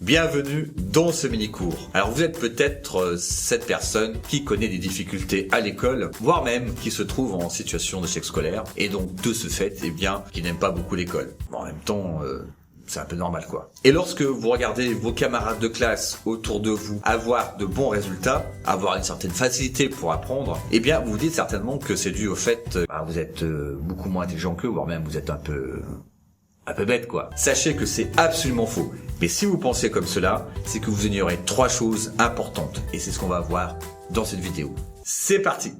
Bienvenue dans ce mini-cours. Alors vous êtes peut-être cette personne qui connaît des difficultés à l'école, voire même qui se trouve en situation d'échec scolaire, et donc de ce fait, qui n'aime pas beaucoup l'école. Bon, en même temps, c'est un peu normal quoi. Et lorsque vous regardez vos camarades de classe autour de vous avoir de bons résultats, avoir une certaine facilité pour apprendre, eh bien vous vous dites certainement que c'est dû au fait vous êtes beaucoup moins intelligent qu'eux, voire même vous êtes un peu bête quoi. Sachez que c'est absolument faux. Mais si vous pensez comme cela, c'est que vous ignorez 3 choses importantes. Et c'est ce qu'on va voir dans cette vidéo. C'est parti!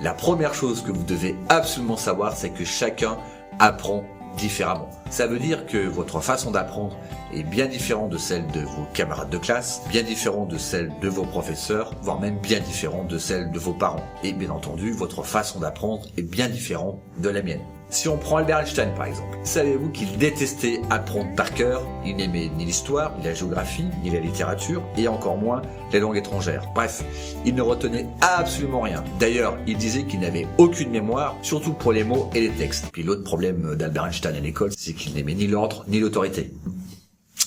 La première chose que vous devez absolument savoir, c'est que chacun apprend différemment. Ça veut dire que votre façon d'apprendre est bien différente de celle de vos camarades de classe, bien différente de celle de vos professeurs, voire même bien différente de celle de vos parents. Et bien entendu, votre façon d'apprendre est bien différente de la mienne. Si on prend Albert Einstein par exemple, savez-vous qu'il détestait apprendre par cœur? Il n'aimait ni l'histoire, ni la géographie, ni la littérature, et encore moins les langues étrangères. Bref, il ne retenait absolument rien. D'ailleurs, il disait qu'il n'avait aucune mémoire, surtout pour les mots et les textes. Puis l'autre problème d'Albert Einstein à l'école, c'est qu'il n'aimait ni l'ordre, ni l'autorité.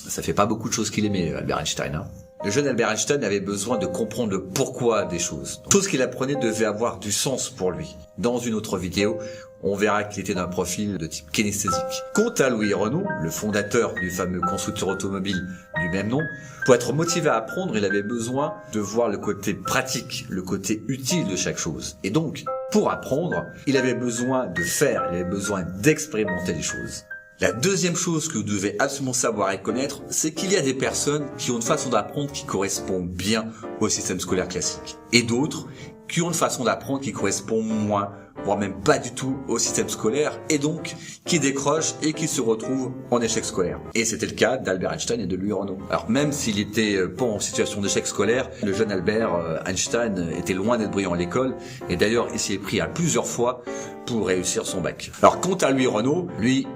Ça fait pas beaucoup de choses qu'il aimait, Albert Einstein, hein. Le jeune Albert Einstein avait besoin de comprendre le pourquoi des choses. Tout ce qu'il apprenait devait avoir du sens pour lui. Dans une autre vidéo, on verra qu'il était d'un profil de type kinesthésique. Quant à Louis Renault, le fondateur du fameux constructeur automobile du même nom, pour être motivé à apprendre, il avait besoin de voir le côté pratique, le côté utile de chaque chose. Et donc, pour apprendre, il avait besoin de faire, il avait besoin d'expérimenter les choses. La deuxième chose que vous devez absolument savoir et connaître, c'est qu'il y a des personnes qui ont une façon d'apprendre qui correspond bien au système scolaire classique. Et d'autres qui ont une façon d'apprendre qui correspond moins, voire même pas du tout au système scolaire, et donc qui décrochent et qui se retrouvent en échec scolaire. Et c'était le cas d'Albert Einstein et de Louis Renault. Alors même s'il était pas en situation d'échec scolaire, le jeune Albert Einstein était loin d'être brillant à l'école, et d'ailleurs il s'y est pris à plusieurs fois pour réussir son bac. Alors quant à Louis Renault, lui,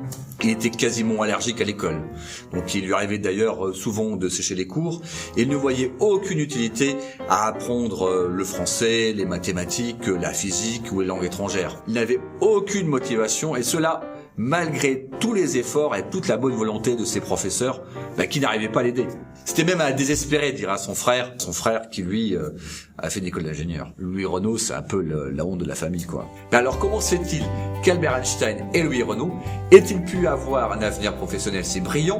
il était quasiment allergique à l'école. Donc il lui arrivait d'ailleurs souvent de sécher les cours, et il ne voyait aucune utilité à apprendre le français, les mathématiques, la physique ou les langues étrangères. Il n'avait aucune motivation, et cela malgré tous les efforts et toute la bonne volonté de ses professeurs qui n'arrivaient pas à l'aider. C'était même à désespérer, dira son frère qui lui a fait une école d'ingénieur. Louis Renault, c'est un peu la honte de la famille quoi. Mais alors comment se fait-il qu'Albert Einstein et Louis Renault aient-ils pu avoir un avenir professionnel si brillant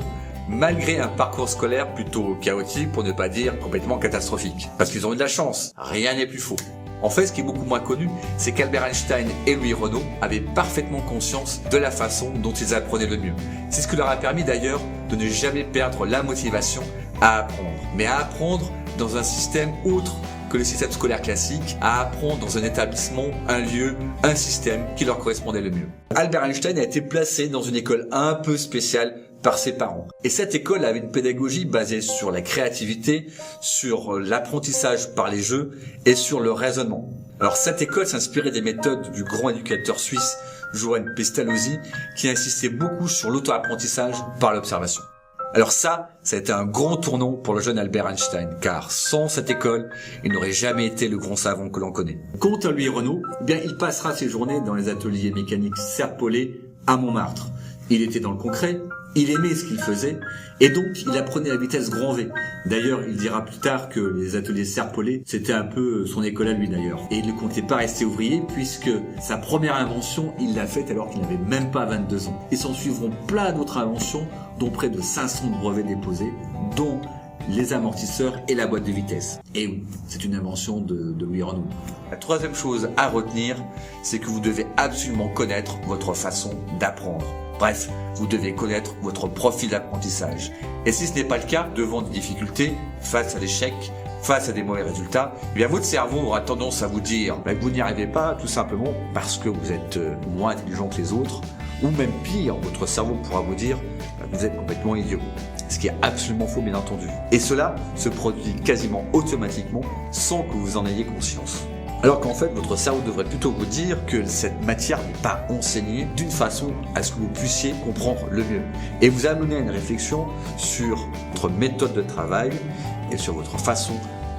malgré un parcours scolaire plutôt chaotique, pour ne pas dire complètement catastrophique? Parce qu'ils ont eu de la chance, rien n'est plus faux. En fait, ce qui est beaucoup moins connu, c'est qu'Albert Einstein et Louis Renault avaient parfaitement conscience de la façon dont ils apprenaient le mieux. C'est ce qui leur a permis d'ailleurs de ne jamais perdre la motivation à apprendre. Mais à apprendre dans un système autre que le système scolaire classique, à apprendre dans un établissement, un lieu, un système qui leur correspondait le mieux. Albert Einstein a été placé dans une école un peu spéciale par ses parents. Et cette école avait une pédagogie basée sur la créativité, sur l'apprentissage par les jeux et sur le raisonnement. Alors cette école s'inspirait des méthodes du grand éducateur suisse Johann Pestalozzi, qui insistait beaucoup sur l'auto-apprentissage par l'observation. Alors ça a été un grand tournant pour le jeune Albert Einstein, car sans cette école, il n'aurait jamais été le grand savant que l'on connaît. Quant à Louis Renault, il passera ses journées dans les ateliers mécaniques Serpollet à Montmartre. Il était dans le concret, il aimait ce qu'il faisait, et donc il apprenait à vitesse grand V. D'ailleurs, il dira plus tard que les ateliers Serpollet, c'était un peu son école à lui d'ailleurs. Et il ne comptait pas rester ouvrier, puisque sa première invention, il l'a faite alors qu'il n'avait même pas 22 ans. Et s'en suivront plein d'autres inventions, dont près de 500 brevets déposés, dont les amortisseurs et la boîte de vitesse. Et oui, c'est une invention de Louis Renault. La troisième chose à retenir, c'est que vous devez absolument connaître votre façon d'apprendre. Bref, vous devez connaître votre profil d'apprentissage. Et si ce n'est pas le cas, devant des difficultés, face à l'échec, face à des mauvais résultats, votre cerveau aura tendance à vous dire que vous n'y arrivez pas tout simplement parce que vous êtes moins intelligent que les autres, ou même pire, votre cerveau pourra vous dire que vous êtes complètement idiot. Ce qui est absolument faux bien entendu. Et cela se produit quasiment automatiquement sans que vous en ayez conscience. Alors qu'en fait, votre cerveau devrait plutôt vous dire que cette matière n'est pas enseignée d'une façon à ce que vous puissiez comprendre le mieux. Et vous amener à une réflexion sur votre méthode de travail et sur votre façon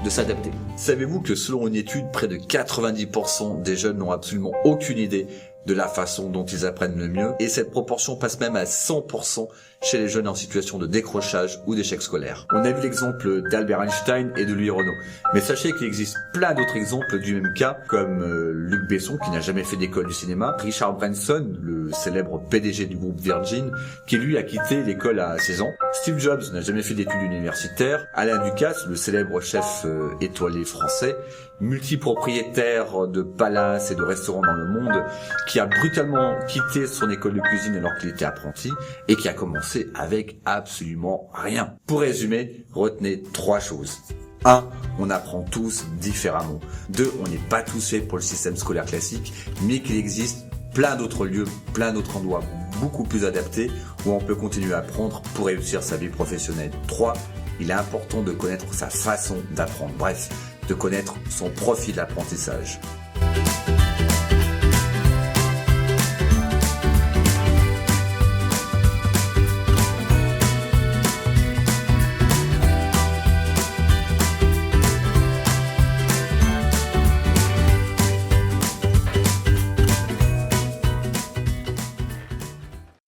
de s'adapter. Savez-vous que selon une étude, près de 90% des jeunes n'ont absolument aucune idée de la façon dont ils apprennent le mieux, et cette proportion passe même à 100% chez les jeunes en situation de décrochage ou d'échec scolaire. On a vu l'exemple d'Albert Einstein et de Louis Renault, mais sachez qu'il existe plein d'autres exemples du même cas, comme Luc Besson qui n'a jamais fait d'école du cinéma, Richard Branson, le célèbre PDG du groupe Virgin, qui lui a quitté l'école à 16 ans, Steve Jobs n'a jamais fait d'études universitaires, Alain Ducasse, le célèbre chef étoilé français, multipropriétaire de palaces et de restaurants dans le monde, qui a brutalement quitté son école de cuisine alors qu'il était apprenti et qui a commencé avec absolument rien. Pour résumer, retenez 3 choses. 1. On apprend tous différemment. 2. On n'est pas tous faits pour le système scolaire classique, mais qu'il existe plein d'autres lieux, plein d'autres endroits beaucoup plus adaptés où on peut continuer à apprendre pour réussir sa vie professionnelle. 3. Il est important de connaître sa façon d'apprendre. Bref, de connaître son profil d'apprentissage.